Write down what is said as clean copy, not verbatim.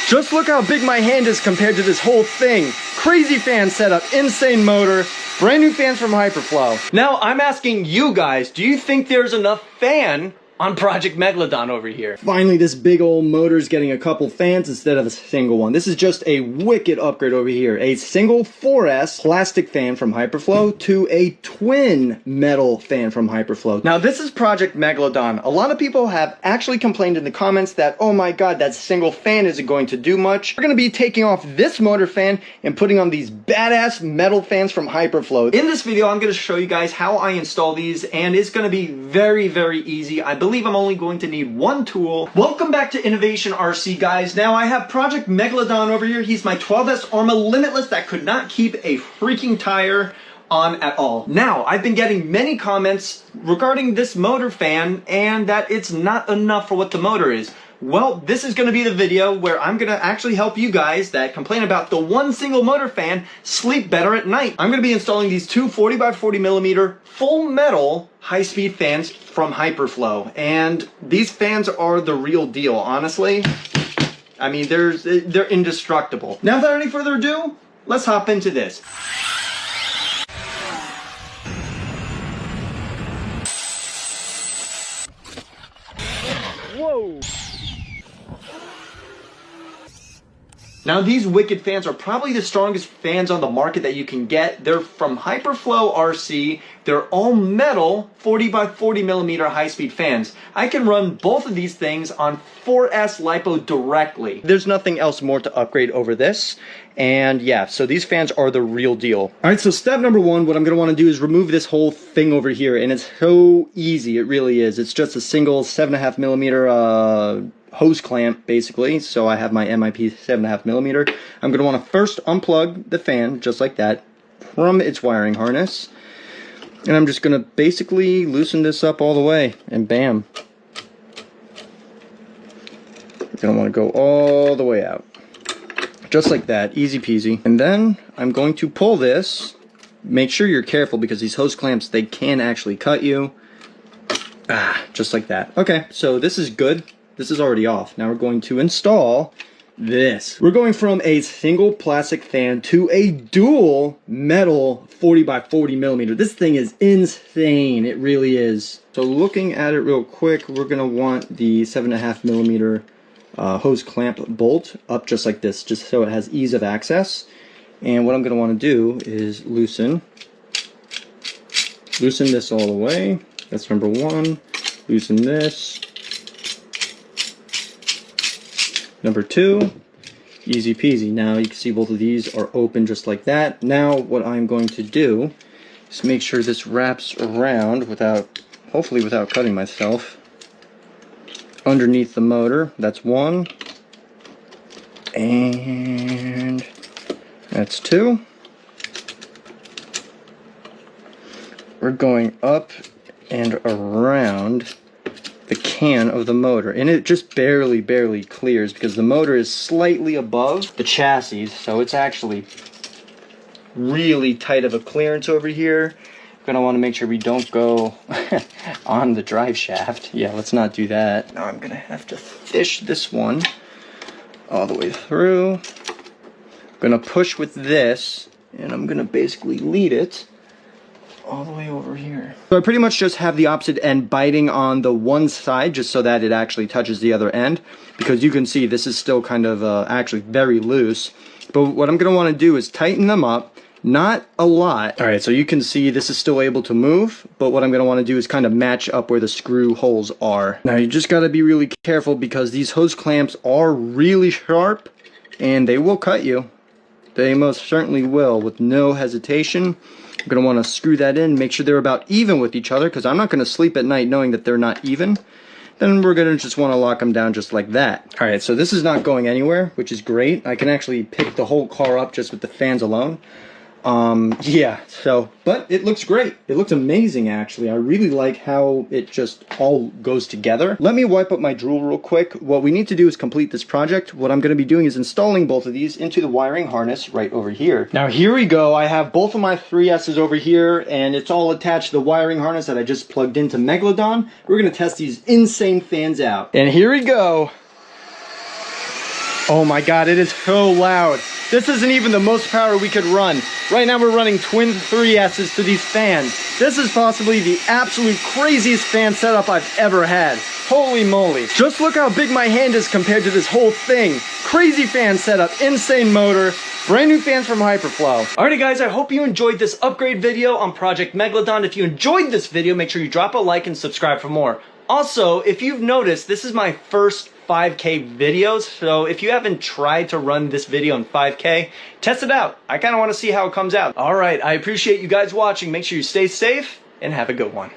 Just look how big my hand is compared to this whole thing. Crazy fan setup, insane motor, brand new fans from Hyperflow. Now I'm asking you guys, do you think there's enough fan on Project Megalodon over here? Finally, this big old motor's getting a couple fans instead of a single one. This is just a wicked upgrade over here. A single 4S plastic fan from Hyperflow to a twin metal fan from Hyperflow. Now this is Project Megalodon. A lot of people have actually complained in the comments that, oh my god, that single fan isn't going to do much. We're going to be taking off this motor fan and putting on these badass metal fans from Hyperflow. In this video, I'm going to show you guys how I install these, and it's going to be very, very easy. I believe I'm only going to need one tool. Welcome back to Innovation RC, guys. Now I have Project Megalodon over here. He's my 12S Arma Limitless that could not keep a freaking tire on at all. Now, I've been getting many comments regarding this motor fan and that it's not enough for what the motor is. Well, this is going to be the video where I'm going to actually help you guys that complain about the one single motor fan sleep better at night. I'm going to be installing these two 40x40mm full metal high-speed fans from Hyperflow. And these fans are the real deal, honestly. I mean, they're indestructible. Now, without any further ado, let's hop into this. Whoa! Now these wicked fans are probably the strongest fans on the market that you can get. They're from Hyperflow RC. They're all metal 40x40mm high-speed fans. I can run both of these things on 4S LiPo directly. There's nothing else more to upgrade over this. And yeah, so these fans are the real deal. Alright, so step number one, what I'm going to want to do is remove this whole thing over here. And it's so easy, it really is. It's just a single 7.5mm hose clamp, basically. So I have my MIP 7.5mm. I'm going to want to first unplug the fan, just like that, from its wiring harness. And I'm just going to basically loosen this up all the way, and bam. You're going to want to go all the way out. Just like that, easy peasy. And then I'm going to pull this. Make sure you're careful because these hose clamps, they can actually cut you. Just like that. Okay, so this is good. This is already off. Now we're going to install this. We're going from a single plastic fan to a dual metal 40x40mm. This thing is insane. It really is. So looking at it real quick, we're going to want the 7.5mm hose clamp bolt up just like this, just so it has ease of access. And what I'm going to want to do is loosen this all the way. That's number one. Loosen this. Number two, easy peasy. Now you can see both of these are open just like that. Now what I'm going to do is make sure this wraps around hopefully without cutting myself, underneath the motor. That's one. And that's two. We're going up and around the can of the motor, and it just barely clears because the motor is slightly above the chassis, so it's actually really tight of a clearance over here. Gonna want to make sure we don't go on the drive shaft. Yeah, let's not do that. Now I'm gonna have to fish this one all the way through. I'm gonna push with this, and I'm gonna basically lead it all the way over here. So I pretty much just have the opposite end biting on the one side just so that it actually touches the other end, because you can see this is still kind of actually very loose. But what I'm going to want to do is tighten them up, not a lot. Alright, so you can see this is still able to move, but what I'm going to want to do is kind of match up where the screw holes are. Now you just got to be really careful because these hose clamps are really sharp and they will cut you. They most certainly will, with no hesitation. I'm going to want to screw that in, make sure they're about even with each other, because I'm not going to sleep at night knowing that they're not even. Then we're going to just want to lock them down just like that. Alright, so this is not going anywhere, which is great. I can actually pick the whole car up just with the fans alone. Yeah, so, but it looks great. It looks amazing, actually. I really like how it just all goes together. Let me wipe up my drool real quick. What we need to do is complete this project. What I'm going to be doing is installing both of these into the wiring harness right over here. Now, here we go. I have both of my 3S's over here, and it's all attached to the wiring harness that I just plugged into Megalodon. We're going to test these insane fans out. And here we go. Oh my god, it is so loud. This isn't even the most power we could run. Right now we're running twin 3S's to these fans. This is possibly the absolute craziest fan setup I've ever had. Holy moly. Just look how big my hand is compared to this whole thing. Crazy fan setup, insane motor, brand new fans from Hyperflow. Alrighty guys, I hope you enjoyed this upgrade video on Project Megalodon. If you enjoyed this video, make sure you drop a like and subscribe for more. Also, if you've noticed, this is my first 5K videos, so if you haven't tried to run this video in 5K, test it out. I kind of want to see how it comes out. Alright, I appreciate you guys watching. Make sure you stay safe and have a good one.